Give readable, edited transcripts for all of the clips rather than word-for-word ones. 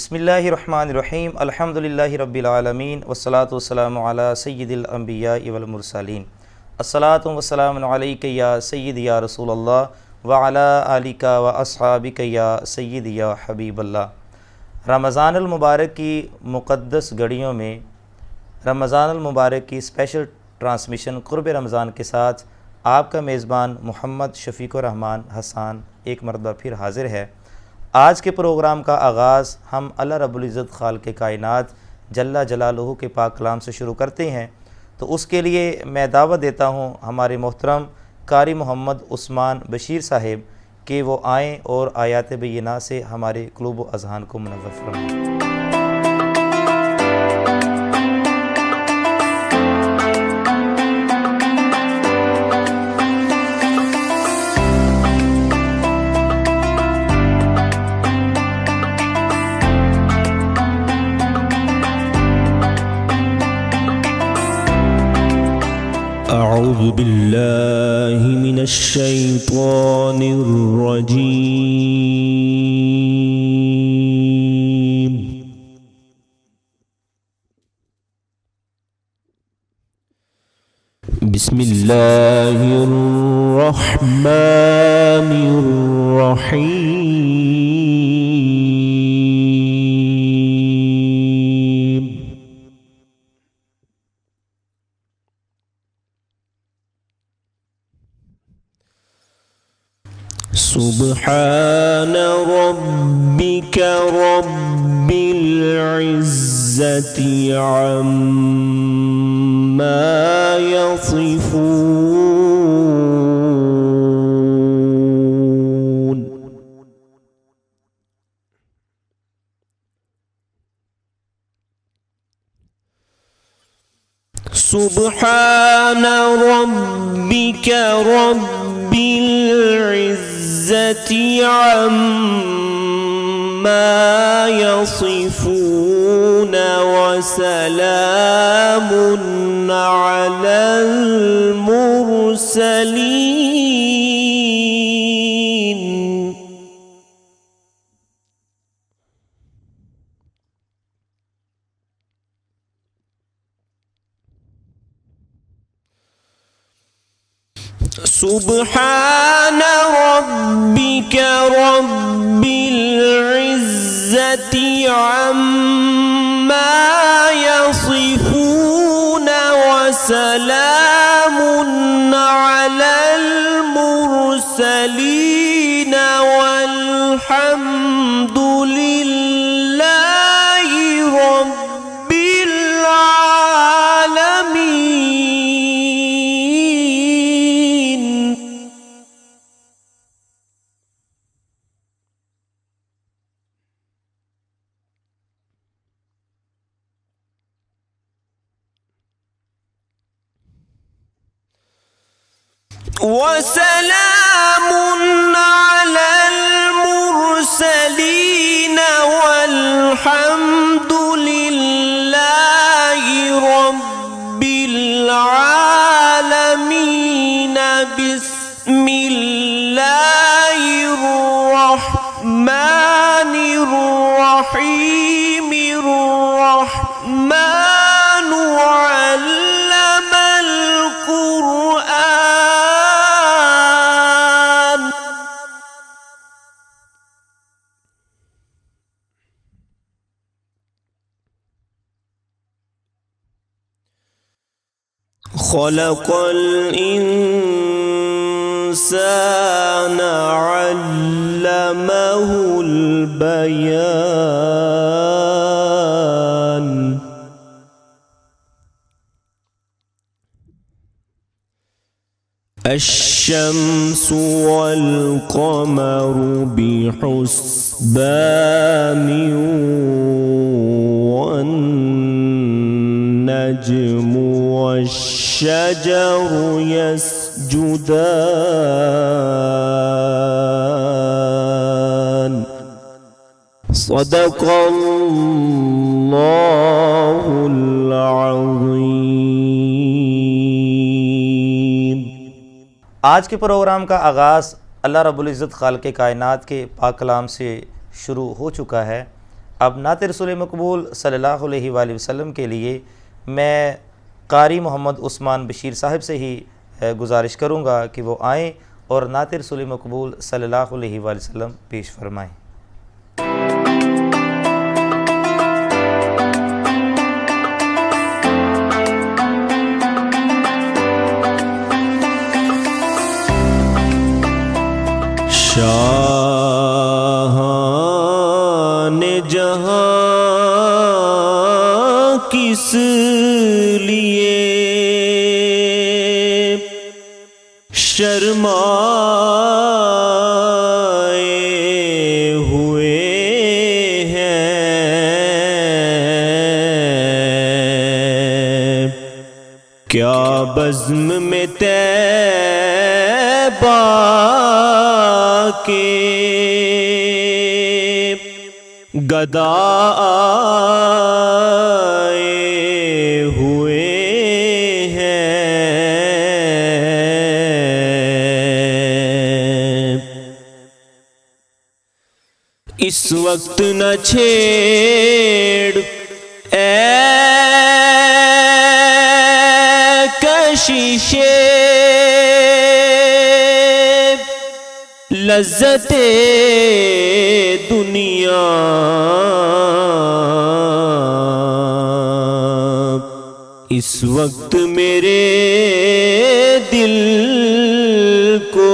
بسم اللہ الرحمن الرحیم الحمدللہ رب العالمین والصلاة والسلام علی سید الانبیاء والمرسلین الصلاۃ والسلام علیک یا سید یا رسول اللہ وعلی آلک و اصحابک یا سید یا حبیب اللہ۔ رمضان المبارک کی مقدس گھڑیوں میں رمضان المبارک کی اسپیشل ٹرانسمیشن قرب رمضان کے ساتھ آپ کا میزبان محمد شفیق الرحمن حسان ایک مرتبہ پھر حاضر ہے۔ آج کے پروگرام کا آغاز ہم اللہ رب العزت خالق کائنات جل جلالہ کے پاک کلام سے شروع کرتے ہیں، تو اس کے لیے میں دعوت دیتا ہوں ہمارے محترم قاری محمد عثمان بشیر صاحب کہ وہ آئیں اور آیات بینہ سے ہمارے قلوب و اذہان کو منور فرمائیں۔ اعوذ باللہ من الشیطان الرجیم، بسم اللہ الرحمن الرحیم۔ سبحان ربك رب العزة عما يصفون، سبحان ربك رب العزة عما يصفون وسلام على المرسلين، سبحان ربك رب العزة عما يصفون وسلام على المرسلين والحمد لله رب العالمين۔ وسلام على المرسلين والحمد لله رب العالمين۔ بسم الله الرحمن الرحيم، الرحمن علم القرآن، خلق الإنسان علمه البيان، الشمس والقمر بحسبان والنجم والشجر يسجدان، صدق اللہ العظیم۔ آج کے پروگرام کا آغاز اللہ رب العزت خالق کائنات کے پاک کلام سے شروع ہو چکا ہے۔ اب نعت رسول مقبول صلی اللہ علیہ وآلہ وسلم کے لیے میں قاری محمد عثمان بشیر صاحب سے ہی گزارش کروں گا کہ وہ آئیں اور نعت رسول مقبول صلی اللہ علیہ وآلہ وسلم پیش فرمائیں۔ شاہان جہاں کس لیے شرمائے ہوئے ہیں، کیا بزم میں طیبہ کے گدا آئے ہوئے ہیں، اس وقت نہ چھیڑ اے کشیشے لذت دنیا، اس وقت میرے دل کو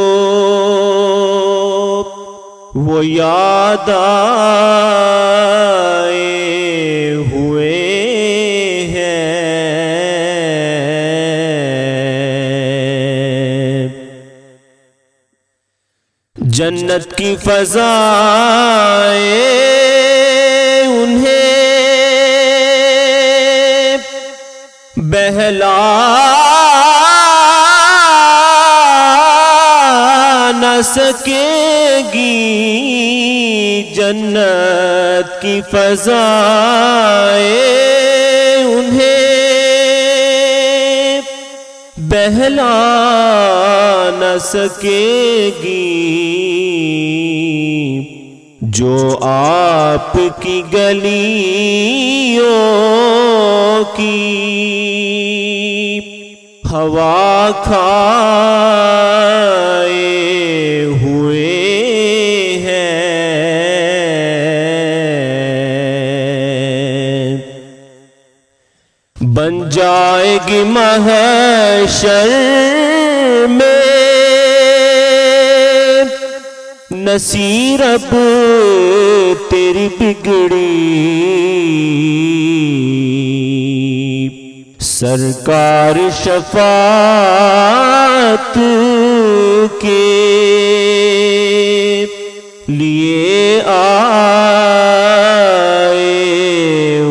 وہ یاد آئے ہوئے ہیں، جنت کی فضائیں انہیں بہلا نہ سکے گی، جنت کی فضائیں انہیں بہلا نہ سکے گی، جو آپ کی گلیوں کی ہوا کھائے ہوئے ہیں، بن جائے گی محشر میں نصیر اب تیری بگڑی، سرکار شفاعت کے لیے آئے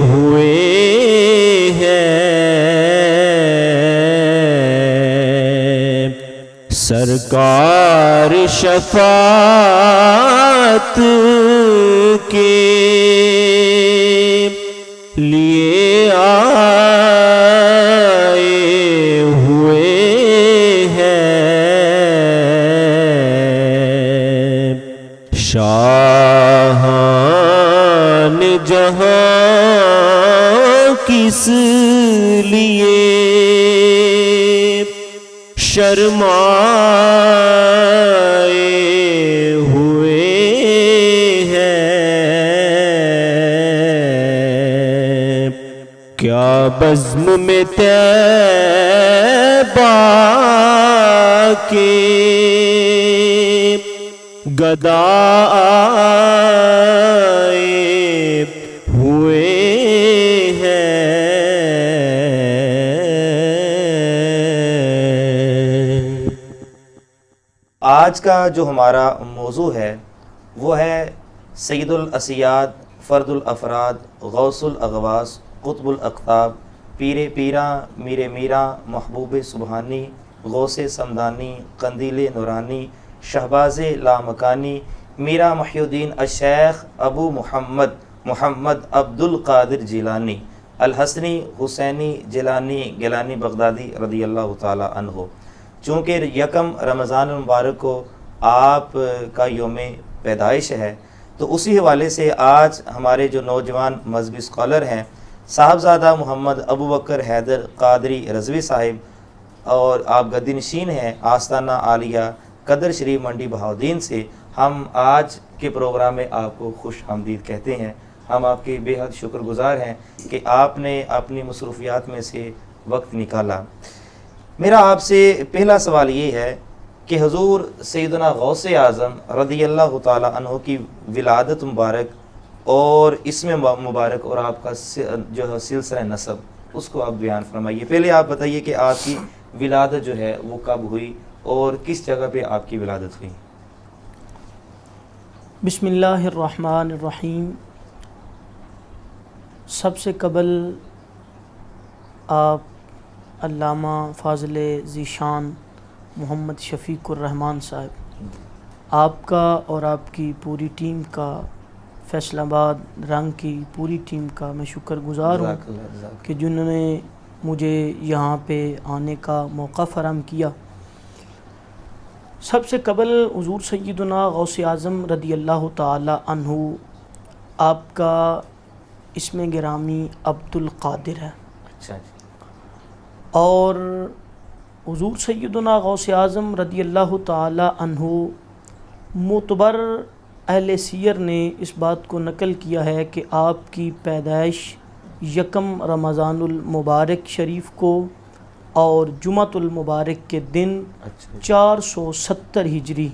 ہوئے ہیں، سرکار شفاعت کے لیے آئے ہوئے ہیں، شاہان جہاں کس لیے شرمائے ہوئے ہیں، کیا بزم میں طیبہ کے گدا آئے ہوئے ہیں۔ آج کا جو ہمارا موضوع ہے وہ ہے سید الاسیاد، فرد الافراد، غوث الاغواث، قطب الاقطاب، پیر پیراں، میر میراں، محبوب سبحانی، غوث سمدانی، قندیل نورانی، شہباز لامکانی، میرا محی الدین الشیخ ابو محمد عبد القادر جیلانی، الحسنی حسینی گیلانی بغدادی رضی اللہ تعالی عنہ۔ چونکہ یکم رمضان المبارک کو آپ کا یوم پیدائش ہے تو اسی حوالے سے آج ہمارے جو نوجوان مذہبی اسکالر ہیں صاحبزادہ محمد ابو بکر حیدر قادری رضوی صاحب، اور آپ گدی نشین ہیں آستانہ عالیہ قدر شریف منڈی بہاؤالدین سے، ہم آج کے پروگرام میں آپ کو خوش آمدید کہتے ہیں۔ ہم آپ کے بے حد شکر گزار ہیں کہ آپ نے اپنی مصروفیات میں سے وقت نکالا۔ میرا آپ سے پہلا سوال یہ ہے کہ حضور سیدنا غوث اعظم رضی اللہ تعالیٰ عنہ کی ولادت مبارک اور اسم مبارک اور آپ کا جو ہے سلسلہ نسب، اس کو آپ بیان فرمائیے۔ پہلے آپ بتائیے کہ آپ کی ولادت جو ہے وہ کب ہوئی اور کس جگہ پہ آپ کی ولادت ہوئی؟ بسم اللہ الرحمن الرحیم۔ سب سے قبل آپ علامہ فاضل ذیشان محمد شفیق الرحمان صاحب، آپ کا اور آپ کی پوری ٹیم کا، فیصل آباد رنگ کی پوری ٹیم کا میں شکر گزار ہوں کہ جنہوں نے مجھے یہاں پہ آنے کا موقع فراہم کیا۔ سب سے قبل حضور سیدنا غوث اعظم رضی اللہ تعالی عنہ، آپ کا اسم گرامی عبد القادر ہے۔ اچھا جی۔ اور حضور سیدنا غوث اعظم رضی اللہ تعالی عنہ، معتبر اہل سیر نے اس بات کو نقل کیا ہے کہ آپ کی پیدائش 1 رمضان المبارک شریف کو اور جمعۃ المبارک کے دن 470 ہجری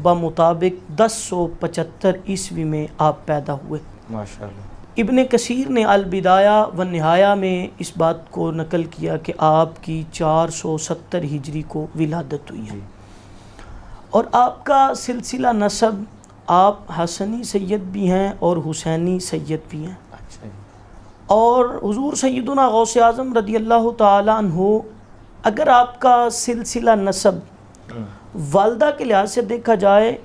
بمطابق 1075 عیسوی میں آپ پیدا ہوئے۔ ماشاءاللہ۔ ابن کثیر نے البدایہ و نہایہ میں اس بات کو نقل کیا کہ آپ کی 470 ہجری کو ولادت ہوئی ہے۔ اور آپ کا سلسلہ نسب، آپ حسنی سید بھی ہیں اور حسینی سید بھی ہیں۔ اور حضور سیدنا غوث اعظم رضی اللہ تعالی عنہ، اگر آپ کا سلسلہ نسب والدہ کے لحاظ سے دیکھا جائے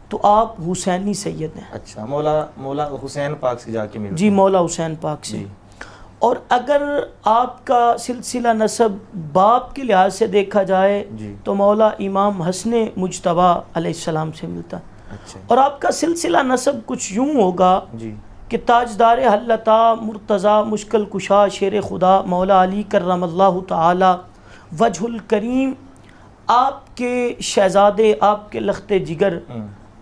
تو آپ حسینی سید ہیں۔ اچھا، مولا حسین پاک سے جا کے ملتے جی، مولا حسین پاک سے۔ اور اگر آپ کا سلسلہ نسب باپ کے لحاظ سے دیکھا جائے تو مولا امام حسن مجتبیٰ علیہ السلام سے ملتا ہے۔ اور آپ کا سلسلہ نسب کچھ یوں ہوگا کہ تاجدار حلتا مرتضیٰ مشکل کشا شیر خدا مولا علی کرم اللہ تعالی وجہ الکریم، آپ کے شہزادے، آپ کے لخت جگر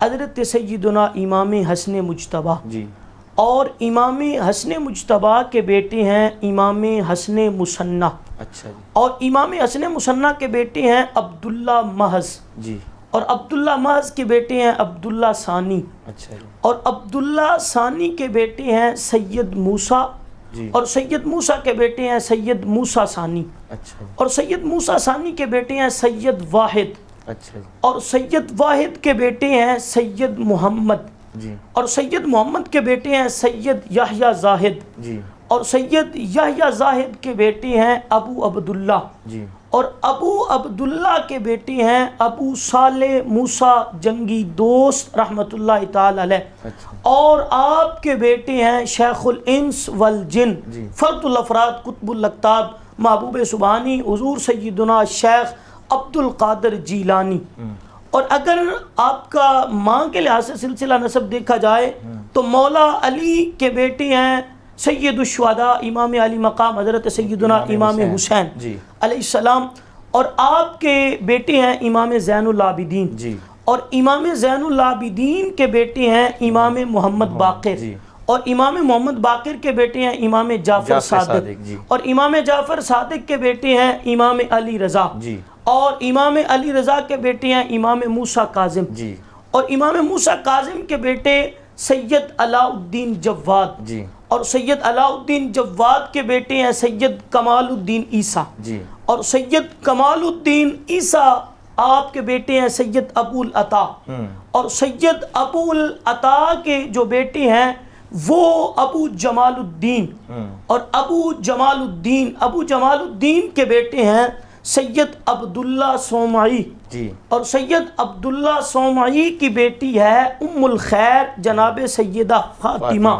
حضرت سیدنا امام حسن مجتبیٰ، اور امام حسن مجتبیٰ کے بیٹے ہیں امام حسن مثنیٰ، اور امام حسن مثنیٰ کے بیٹے ہیں عبداللہ محض، اور عبداللہ محض کے بیٹے ہیں عبداللہ ثانی، اور عبداللہ ثانی کے بیٹے ہیں سید موسیٰ، اور سید موسیٰ کے بیٹے ہیں سید موسیٰ ثانی، اور سید موسیٰ ثانی کے بیٹے ہیں سید واحد، اور سید واحد کے بیٹے ہیں سید محمد، اور سید محمد کے بیٹے ہیں سید یحییٰ زاہد، اور سید یحییٰ زاہد کے بیٹے ہیں ابو عبداللہ، اور ابو عبداللہ کے بیٹے ہیں ابو صالح موسیٰ جنگی دوست رحمۃ اللہ تعالی علیہ، اور آپ کے بیٹے ہیں شیخ الانس والجن فرد الافراد قطب الاقطاب محبوب سبحانی حضور سیدنا شیخ عبد القادر جیلانی۔ اور اگر آپ کا ماں کے لحاظ سے سلسلہ نسب دیکھا جائے تو مولا علی کے بیٹے ہیں سید الشہداء امام علی مقام حضرت سیدنا امام حسین علیہ السلام، اور آپ کے بیٹے ہیں امام زین العابدین، اور امام زین العابدین کے بیٹے ہیں امام محمد باقر، اور امام محمد باقر کے بیٹے ہیں امام جعفر صادق، اور امام جعفر صادق کے بیٹے ہیں امام علی رضا، اور امام علی رضا کے بیٹے ہیں امام موسیٰ کاظم، اور امام موسیٰ کاظم کے بیٹے سید علاء الدین جواد، اور سید علاء الدین جواد کے بیٹے ہیں سید کمال الدین عیسیٰ، اور سید کمال الدین عیسیٰ آپ کے بیٹے ہیں سید ابو العطا، اور سید ابو العطا کے جو بیٹے ہیں وہ ابو جمال الدین، اور ابو جمال الدین کے بیٹے ہیں سید عبداللہ صومعی، اور سید عبداللہ صومعی کی بیٹی ہے ام الخیر جناب سیدہ فاطمہ،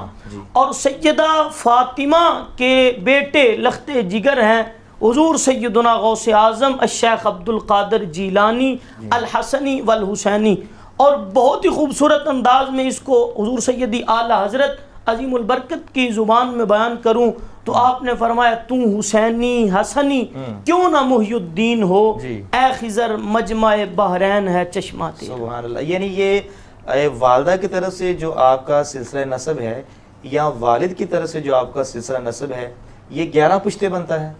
اور سیدہ فاطمہ کے بیٹے لخت جگر ہیں حضور سیدنا غوث اعظم الشیخ عبد القادر جیلانی الحسنی والحسینی، اور بہت ہی خوبصورت انداز میں اس کو حضور سیدی اعلیٰ حضرت عظیم البرکت کی زبان میں بیان کروں تو آپ نے فرمایا تو حسینی حسنی کیوں نہ محی الدین ہو، اے خضر مجمع بحرین ہے چشمہ تیرا۔ سبحان اللہ۔ یعنی یہ والدہ کی طرف سے جو آپ کا سلسلہ نسب ہے یا والد کی طرف سے جو آپ کا سلسلہ نسب ہے یہ 11 پشتے بنتا ہے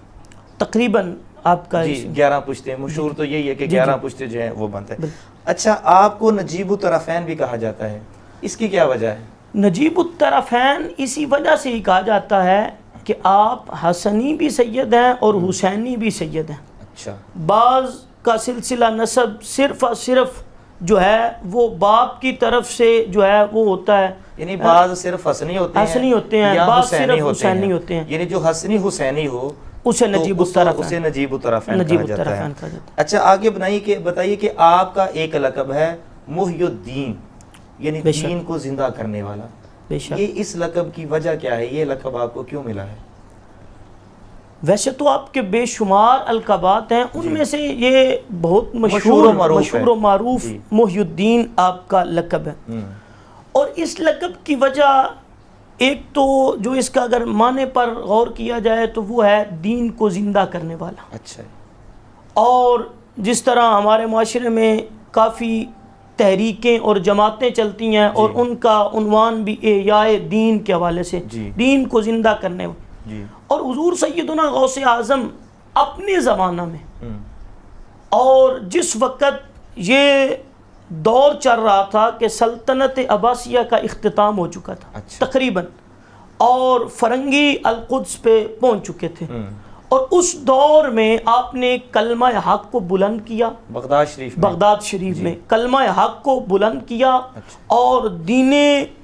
تقریباً آپ کا جی 11 پشتے، مشہور تو یہی ہے کہ 11 پشتے جو ہیں وہ بنتا ہے۔ اچھا، آپ کو نجیب الطرفین بھی کہا جاتا ہے، اس کی کیا وجہ ہے؟ نجیب الطرفین اسی وجہ سے ہی کہا جاتا ہے کہ آپ حسنی بھی سید ہیں اور حسینی بھی سید ہیں۔ اچھا، بعض کا سلسلہ نسب صرف اور صرف جو ہے وہ باپ کی طرف سے جو ہے وہ ہوتا ہے، یعنی بعض صرف حسنی ہوتے ہیں یا بعض صرف حسینی ہوتے ہیں، یعنی جو حسنی حسینی ہو اسے نجیب الطرفین، اسے نجیب الطرفین کہا جاتا ہے۔ اچھا، آگے بتائیے کہ آپ کا ایک لقب ہے محی الدین، یعنی دین کو زندہ کرنے والا۔ یہ اس لقب کی وجہ کیا ہے؟ یہ لقب آپ کو کیوں ملا ہے؟ ویسے تو آپ کے بے شمار القابات ہیں، ان میں سے یہ بہت مشہور و معروف محی الدین آپ کا لقب ہے۔ اور اس لقب کی وجہ ایک تو جو اس کا اگر معنی پر غور کیا جائے تو وہ ہے دین کو زندہ کرنے والا۔ اچھا، اور جس طرح ہمارے معاشرے میں کافی تحریکیں اور جماعتیں چلتی ہیں اور ان کا عنوان بھی احیاء دین کے حوالے سے دین کو زندہ کرنے، اور حضور سیدنا غوث اعظم اپنے زمانہ میں اور جس وقت یہ دور چل رہا تھا کہ سلطنت عباسیہ کا اختتام ہو چکا تھا تقریباً، اور فرنگی القدس پہ پہنچ چکے تھے، اور اس دور میں آپ نے کلمہ حق کو بلند کیا، بغداد شریف میں کلمہ حق کو بلند کیا، اور دین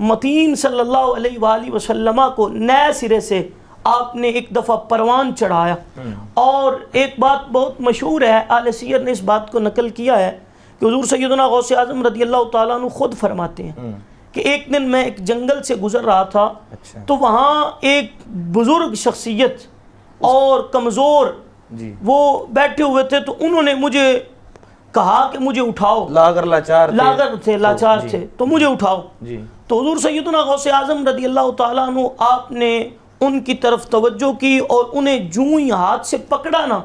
متین صلی اللہ علیہ وآلہ وسلم کو نئے سرے سے آپ نے ایک دفعہ پروان چڑھایا۔ اور ایک بات بہت مشہور ہے، اہل سیر نے اس بات کو نقل کیا ہے کہ حضور سیدنا غوث اعظم رضی اللہ تعالیٰ عنہ خود فرماتے ہیں کہ ایک دن میں ایک جنگل سے گزر رہا تھا تو وہاں ایک بزرگ شخصیت اور کمزور وہ بیٹھے ہوئے تھے، تو انہوں نے مجھے کہا کہ مجھے اٹھاؤ، لاچار تھے تو مجھے اٹھاؤ۔ تو حضور سیدنا غوث اعظم رضی اللہ تعالیٰ عنہ آپ نے ان کی طرف توجہ کی اور انہیں جوں ہی ہاتھ سے پکڑا نا،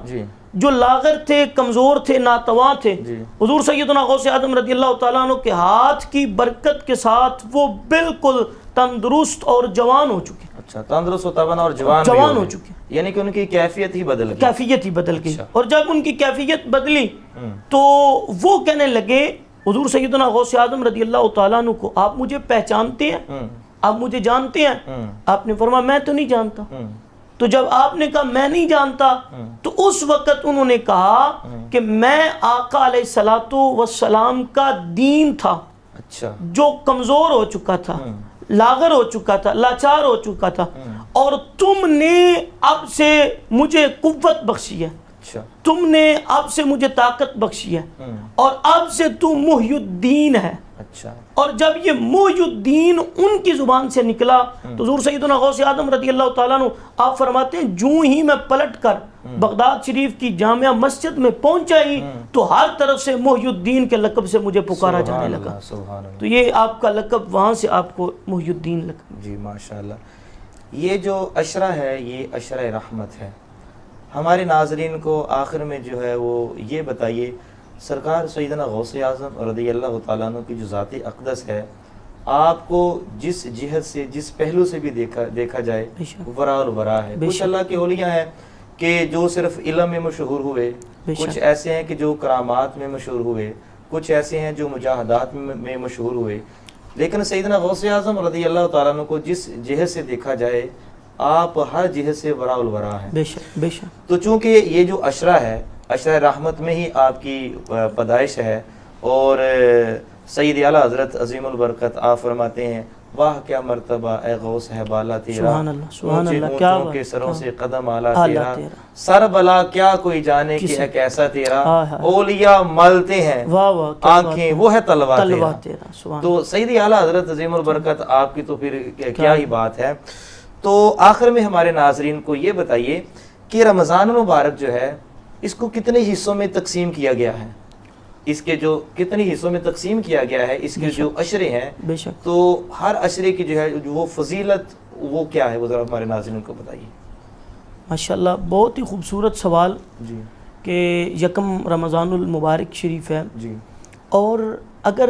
جو لاغر تھے، کمزور تھے، ناتواں تھے، حضور سیدنا غوث اعظم رضی اللہ تعالیٰ عنہ کے ہاتھ کی برکت کے ساتھ وہ بالکل تندرست اور جوان ہو چکے۔ اچھا، تندرست و توانا اور جوان ہو چکے، یعنی کہ ان کی کیفیت ہی بدل گئی۔ اور جب ان کی کیفیت بدلی تو وہ کہنے لگے حضور سیدنا غوث اعظم رضی اللہ تعالیٰ عنہ کو، آپ مجھے پہچانتے ہیں، آپ مجھے جانتے ہیں؟ آپ نے فرمایا میں تو نہیں جانتا۔ تو جب آپ نے کہا میں نہیں جانتا تو اس وقت انہوں نے کہا کہ میں آقا علیہ الصلوۃ والسلام کا دین تھا جو کمزور ہو چکا تھا، لاغر ہو چکا تھا، لاچار ہو چکا تھا، اور تم نے اب سے مجھے قوت بخشی ہے، تم نے اب سے مجھے طاقت بخشی ہے، اور اب سے تو محی الدین ہے۔ اور جب یہ محی الدین ان کی زبان سے نکلا تو حضور سیدنا غوث اعظم رضی اللہ تعالیٰ عنہ آپ فرماتے ہیں جوں ہی میں پلٹ کر بغداد شریف کی جامع مسجد میں پہنچا ہی تو ہر طرف سے محی الدین کے لقب سے مجھے پکارا جانے لگا۔ تو یہ آپ کا لقب، وہاں سے آپ کو محی الدین لقب۔ جی ماشاءاللہ۔ یہ جو عشرہ ہے یہ عشرہ رحمت ہے۔ ہمارے ناظرین کو آخر میں جو ہے وہ یہ بتائیے، سرکار سیدنا غوث اعظم رضی اللہ تعالیٰ عنہ کی جو ذات اقدس ہے، آپ کو جس جہت سے، جس پہلو سے بھی دیکھا جائے ورا الورا ہے۔ کچھ اللہ کے اولیاء ہیں کہ جو صرف علم میں مشہور ہوئے، کچھ ایسے ہیں کہ جو کرامات میں مشہور ہوئے، کچھ ایسے ہیں جو مجاہدات میں مشہور ہوئے، لیکن سیدنا غوث اعظم رضی اللہ تعالیٰ عنہ کو جس جہت سے دیکھا جائے آپ ہر جہت سے ورا الورا ہیں۔ بے شک۔ تو چونکہ یہ جو عشرہ ہے، عشرہ رحمت میں ہی آپ کی پیدائش ہے، اور سید اعلیٰ حضرت عظیم البرکت آپ فرماتے ہیں واہ کیا مرتبہ اے غوث ہے بالا تیرا، اونچے اونچوں کے سروں سے قدم اعلیٰ تیرا، سر بلا کیا کوئی جانے کہ ہے کیسا تیرا، اولیاء ملتے ہیں آنکھیں وہ ہے تلوار تیرا۔ تو سید اعلیٰ حضرت عظیم البرکت آپ کی تو پھر کیا ہی بات ہے۔ تو آخر میں ہمارے ناظرین کو یہ بتائیے کہ رمضان مبارک جو ہے اس کو کتنے حصوں میں تقسیم کیا گیا ہے؟ اس کے جو کتنی حصوں میں تقسیم کیا گیا ہے، اس کے جو اشرے ہیں، بے شک تو ہر اشرے کی جو ہے وہ فضیلت وہ کیا ہے، وہ ذرا ہمارے ناظرین کو بتائیے۔ ماشاءاللہ بہت ہی خوبصورت سوال جی کہ یکم رمضان المبارک شریف ہے، جی اور اگر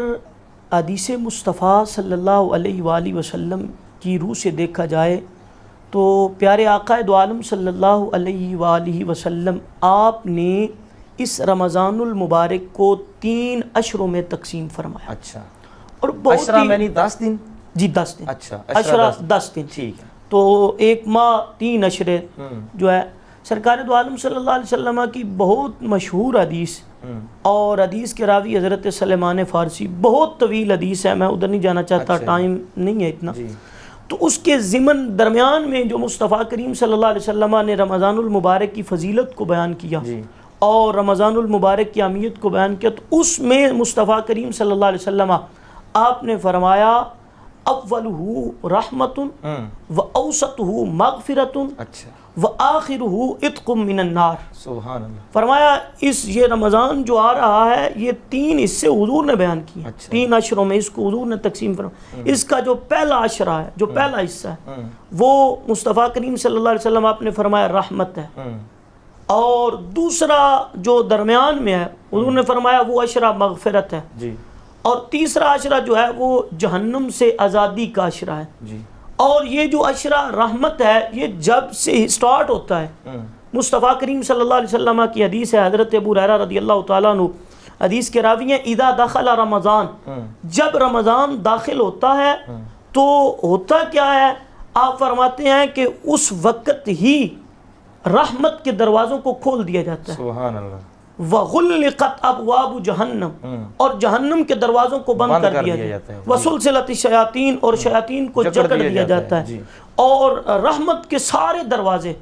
حدیث مصطفیٰ صلی اللہ علیہ وآلہ وسلم کی روح سے دیکھا جائے تو پیارے آقا دو عالم صلی اللہ علیہ وآلہ وسلم آپ نے اس رمضان المبارک کو 3 اشروں میں تقسیم فرمایا، اچھا، اور بہت اشرا ہی یعنی 10 دن؟ جی 10 دن، اچھا، اشرا 10 دن، ٹھیک ہے، تو ایک ماہ 3 اشرے جو ہے سرکار دو عالم صلی اللہ علیہ وسلم کی بہت مشہور حدیث، اور حدیث کے راوی حضرت سلیمان فارسی، بہت طویل حدیث ہے، میں ادھر نہیں جانا چاہتا، ٹائم نہیں ہے اتنا، تو اس کے ضمن درمیان میں جو مصطفیٰ کریم صلی اللہ علیہ وسلم نے رمضان المبارک کی فضیلت کو بیان کیا اور رمضان المبارک کی اہمیت کو بیان کیا، تو اس میں مصطفیٰ کریم صلی اللہ علیہ وسلم آپ نے فرمایا اولہ رحمت و اوسطہ مغفرت و آخرہ عتق من النار۔ سبحان اللہ۔ فرمایا یہ رمضان جو آ رہا ہے یہ 3 حصے حضور نے بیان کیے، 3 اشروں میں اس کو حضور نے تقسیم فرمایا۔ اس کا جو پہلا اشرہ ہے، جو پہلا حصہ ہے، وہ مصطفیٰ کریم صلی اللہ علیہ وسلم آپ نے فرمایا رحمت ہے، اور دوسرا جو درمیان میں ہے حضور نے فرمایا وہ اشرہ مغفرت ہے، اور تیسرا اشرہ جو ہے وہ جہنم سے آزادی کا اشرہ ہے، اور یہ جو اشرہ رحمت ہے یہ جب سے سٹارٹ ہوتا ہے، مصطفیٰ کریم صلی اللہ علیہ وسلم کی حدیث ہے، حضرت ابو ہریرہ رضی اللہ تعالیٰ عنہ حدیث کے راوی ہیں، اذا دخل رمضان، جب رمضان داخل ہوتا ہے تو ہوتا کیا ہے، آپ فرماتے ہیں کہ اس وقت ہی رحمت کے دروازوں کو کھول دیا جاتا ہے، سبحان اللہ، وغلقت ابواب جہنم، اور جہنم کے دروازوں کو بند کر دیا جاتا ہے، وسلسلت الشیاطین، اور شیاطین کو جکڑ دیا جاتا ہے، اور رحمت کے سارے دروازے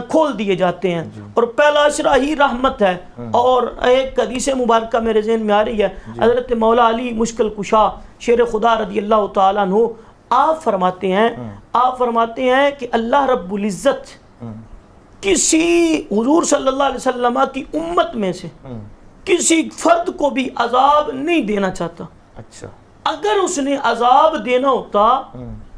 کھول دیے جاتے ہیں، اور پہلا اشرہ ہی رحمت ہے۔ اور ایک حدیث مبارکہ میرے ذہن میں آ رہی ہے، حضرت مولا علی مشکل کشا شیر خدا رضی اللہ تعالیٰ عنہ آپ فرماتے ہیں کہ اللہ رب العزت کسی حضور صلی اللہ علیہ وسلم کی امت میں سے کسی فرد کو بھی عذاب نہیں دینا چاہتا، اچھا، اگر اس نے عذاب دینا ہوتا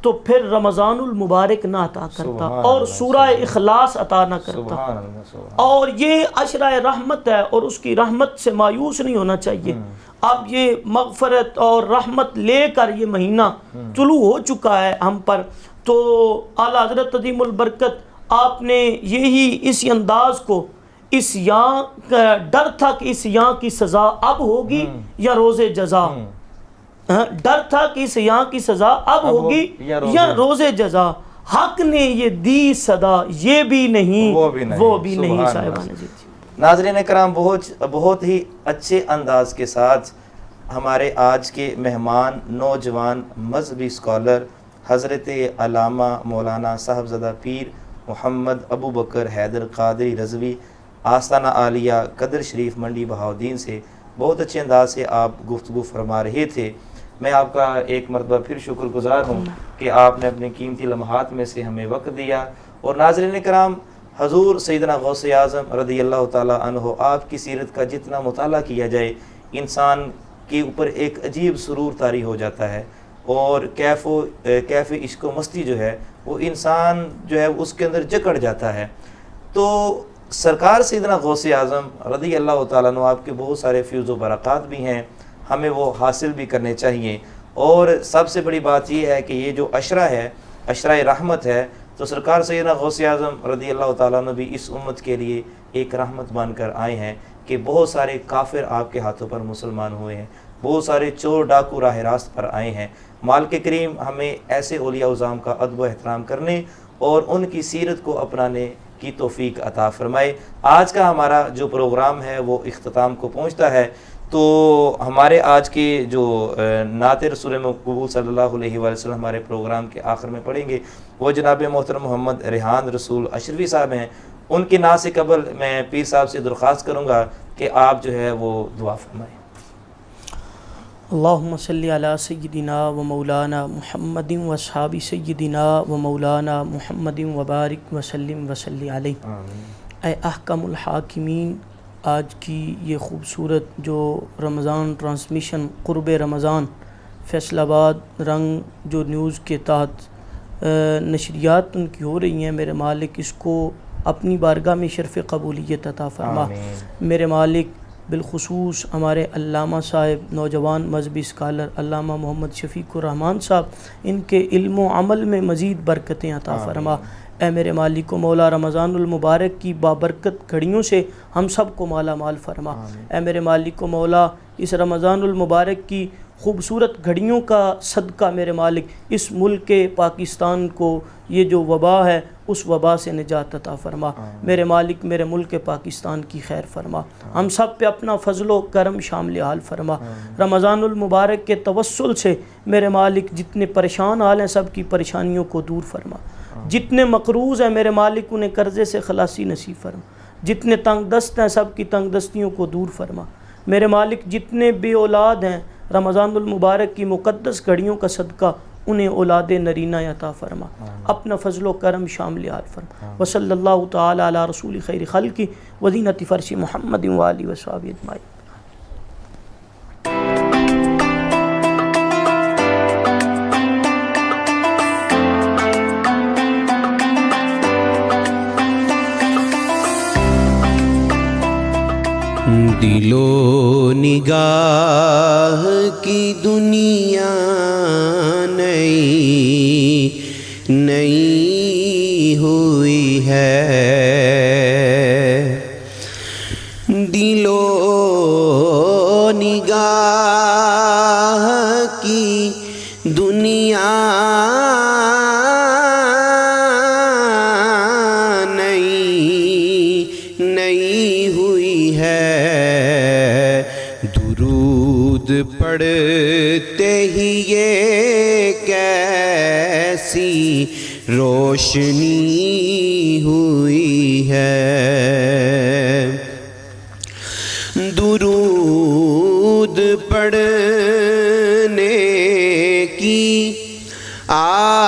تو پھر رمضان المبارک نہ عطا کرتا اور سورہ اخلاص عطا نہ کرتا، اور یہ اشرہ رحمت ہے، اور اس کی رحمت سے مایوس نہیں ہونا چاہیے۔ اب یہ مغفرت اور رحمت لے کر یہ مہینہ طلوع ہو چکا ہے ہم پر، تو اعلیٰ حضرت عظیم البرکت آپ نے یہی اسی انداز کو، اس یہاں ڈر تھا کہ اس یہاں کی سزا اب ہوگی یا روز جزا، ڈر تھا کہ اس یہاں کی سزا اب ہوگی یا روز جزا، حق نے یہ دی صدا، یہ بھی نہیں وہ بھی نہیں، صاحبان جی۔ ناظرین کرام، بہت ہی اچھے انداز کے ساتھ ہمارے آج کے مہمان نوجوان مذہبی اسکالر حضرت علامہ مولانا صاحبزادہ پیر محمد ابو بکر حیدر قادری رضوی آستانہ عالیہ قدر شریف منڈی بہاؤدین سے بہت اچھے انداز سے آپ گفتگو فرما رہے تھے۔ میں آپ کا ایک مرتبہ پھر شکر گزار ہوں کہ آپ نے اپنے قیمتی لمحات میں سے ہمیں وقت دیا۔ اور ناظرین کرام، حضور سیدنا غوث اعظم رضی اللہ تعالیٰ عنہ آپ کی سیرت کا جتنا مطالعہ کیا جائے انسان کے اوپر ایک عجیب سرور طاری ہو جاتا ہے، اور کیف عشق و مستی جو ہے وہ انسان جو ہے اس کے اندر جکڑ جاتا ہے۔ تو سرکار سیدنا غوث اعظم رضی اللہ تعالیٰ عنہ آپ کے بہت سارے فیوز و برکات بھی ہیں، ہمیں وہ حاصل بھی کرنے چاہیے۔ اور سب سے بڑی بات یہ ہے کہ یہ جو عشرہ ہے، عشرہ رحمت ہے، تو سرکار سیدنا غوث اعظم رضی اللہ تعالیٰ عنہ بھی اس امت کے لیے ایک رحمت بن کر آئے ہیں کہ بہت سارے کافر آپ کے ہاتھوں پر مسلمان ہوئے ہیں، بہت سارے چور ڈاکو راہ راست پر آئے ہیں۔ مالک کریم ہمیں ایسے اولیاء اعظام کا ادب و احترام کرنے اور ان کی سیرت کو اپنانے کی توفیق عطا فرمائے۔ آج کا ہمارا جو پروگرام ہے وہ اختتام کو پہنچتا ہے، تو ہمارے آج کے جو نعت رسول مقبول صلی اللہ علیہ وآلہ وسلم ہمارے پروگرام کے آخر میں پڑھیں گے، وہ جناب محترم محمد ریحان رسول اشرفی صاحب ہیں۔ ان کی نعت سے قبل میں پیر صاحب سے درخواست کروں گا کہ آپ جو ہے وہ دعا فرمائیں۔ اللہم صلی علی سیدنا و مولانا محمد و اصحاب سیدنا و مولانا محمد و بارک وسلم وصلی علیہ۔ اے احکم الحاکمین، آج کی یہ خوبصورت جو رمضان ٹرانسمیشن قرب رمضان فیصل آباد رنگ جو نیوز کے تحت نشریات ان کی ہو رہی ہیں، میرے مالک اس کو اپنی بارگاہ میں شرف قبولیت عطا فرما۔ آمین۔ میرے مالک بالخصوص ہمارے علامہ صاحب نوجوان مذہبی اسکالر علامہ محمد شفیق الرحمان صاحب، ان کے علم و عمل میں مزید برکتیں عطا فرما۔ اے میرے مالک و مولا رمضان المبارک کی بابرکت گھڑیوں سے ہم سب کو مالا مال فرما۔ اے میرے مالک و مولا اس رمضان المبارک کی خوبصورت گھڑیوں کا صدقہ میرے مالک اس ملک پاکستان کو یہ جو وبا ہے اس وبا سے نجات عطا فرما۔ میرے مالک میرے ملک پاکستان کی خیر فرما، ہم سب پہ اپنا فضل و کرم شامل حال فرما۔ رمضان المبارک کے توسل سے میرے مالک جتنے پریشان حال ہیں سب کی پریشانیوں کو دور فرما، جتنے مقروض ہیں میرے مالک انہیں قرضے سے خلاصی نصیب فرما، جتنے تنگ دست ہیں سب کی تنگ دستیوں کو دور فرما۔ میرے مالک جتنے بے اولاد ہیں رمضان المبارک کی مقدس گھڑیوں کا صدقہ انہیں اولاد نرینہ عطا فرما، اپنا فضل و کرم شامل حال فرما۔ وصلی اللہ تعالی علی رسول خیر خلقی وزینت فرش محمد و آلہ و صحبہ اجمعین۔ دل و نگاہ کی دنیا نئی نئی ہوئی ہے، دل و نگاہ کی دنیا نئی نئی ہوئی ہے، درود پڑھتے ہی یہ کیسی روشنی ہوئی ہے، درود پڑھنے کی عادت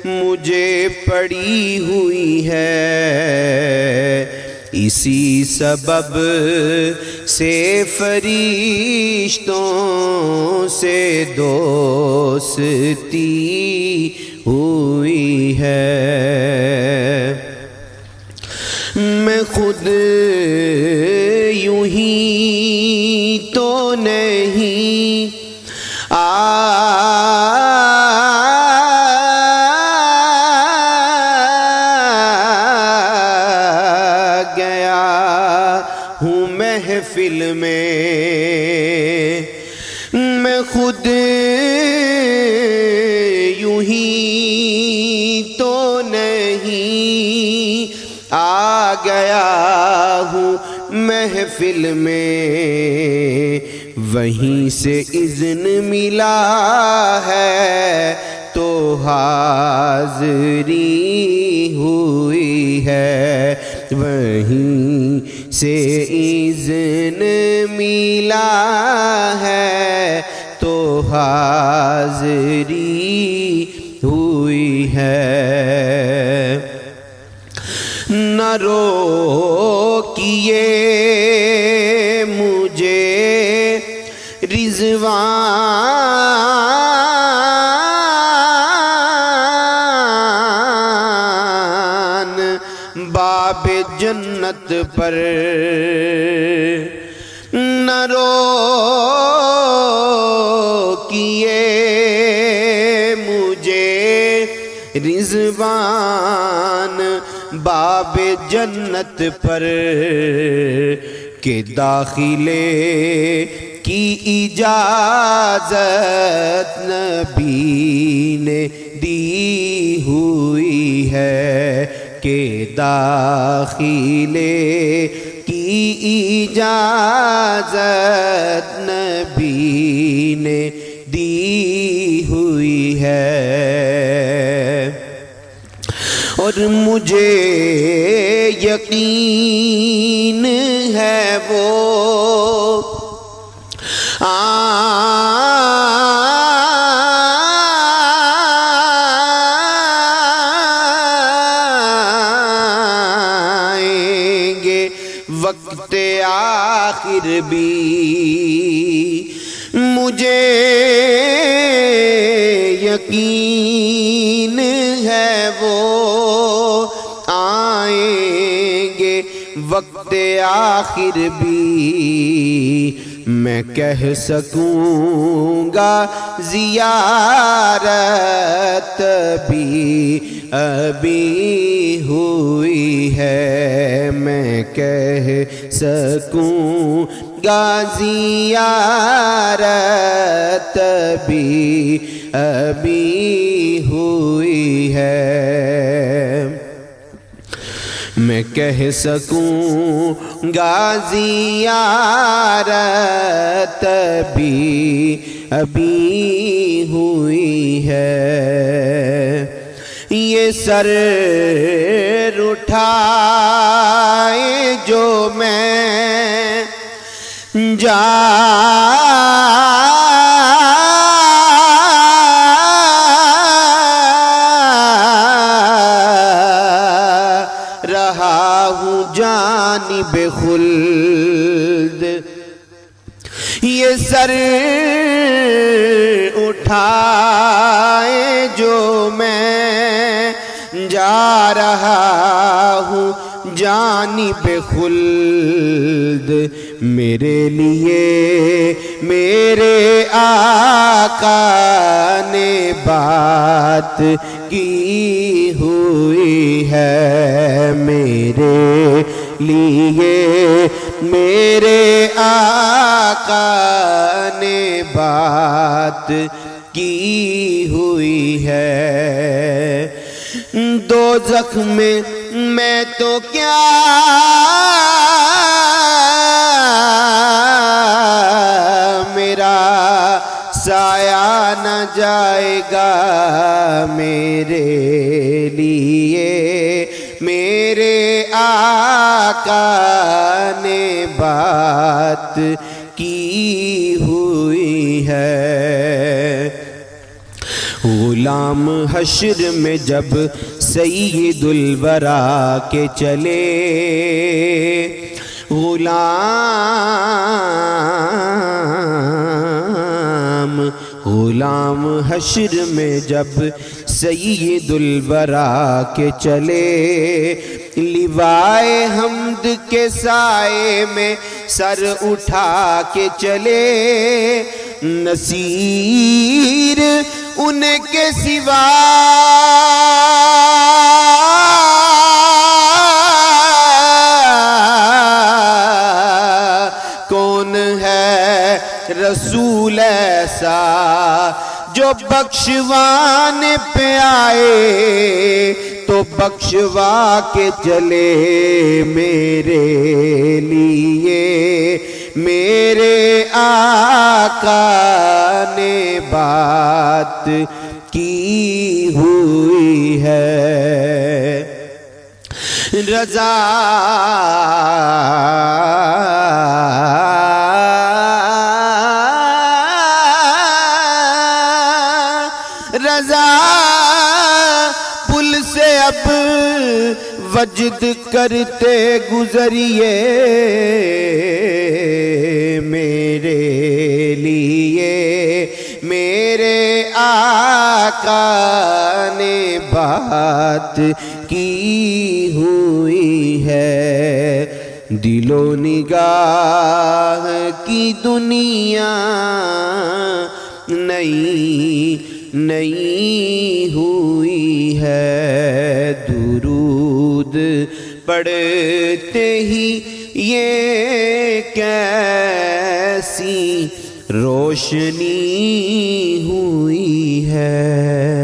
مجھے پڑی ہوئی ہے، اسی سبب سے فرشتوں سے دوستی ہوئی ہے، میں خود یوں ہی تو نہیں محفل میں، میں خود یوں ہی تو نہیں آ گیا ہوں محفل میں، وہیں سے اذن ملا ہے تو حاضری ہوئی ہے، وہیں سے اذن ملا ہے تو حاضری ہوئی ہے، نہ روکیے مجھے رضوان باب جنت پر، نہ روکیے مجھے رضوان باب جنت پر، کہ داخلے کی اجازت نبی نے دی ہوئی ہے، کہ داخلے کی اجازت نبی نے دی ہوئی ہے، اور مجھے یقین ہے وہ وقت آخر بھی مجھے یقین ہے وہ آئیں گے وقت آخر بھی میں کہہ سکوں گا زیارت بھی ابھی ہوئی ہے میں کہہ سکوں گا زیارت بھی ابھی ہوئی ہے میں کہہ سکوں گا زیارت بھی ابھی ہوئی ہے یہ سر اٹھائے جو میں جا رہا ہوں جانب خلد یہ سر اٹھائے جو میں جا رہا ہوں جانب خلد میرے لیے میرے آقا نے بات کی ہوئی ہے میرے لیے میرے آقا نے بات کی ہوئی ہے دوزخ میں تو کیا میرا سایہ نہ جائے گا میرے لیے میرے آقا نے بات کی ہوئی ہے غلام حشر میں جب سید الورا کے چلے غلام حشر میں جب سید الورا کے چلے لوائے حمد کے سائے میں سر اٹھا کے چلے نصیر ان کے سوا کون ہے رسول ایسا جو بخشوان پہ آئے تو بخشوا کے چلے میرے لیے میرے آقا نے بات کی ہوئی ہے رضا رضا پل سے اب وجد کرتے گزریے میرے لیے میرے آقا نے بات کی ہوئی ہے دل و نگاہ کی دنیا نئی نئی ہوئی ہے درود پڑھتے ہی یہ کیسی روشنی ہوئی ہے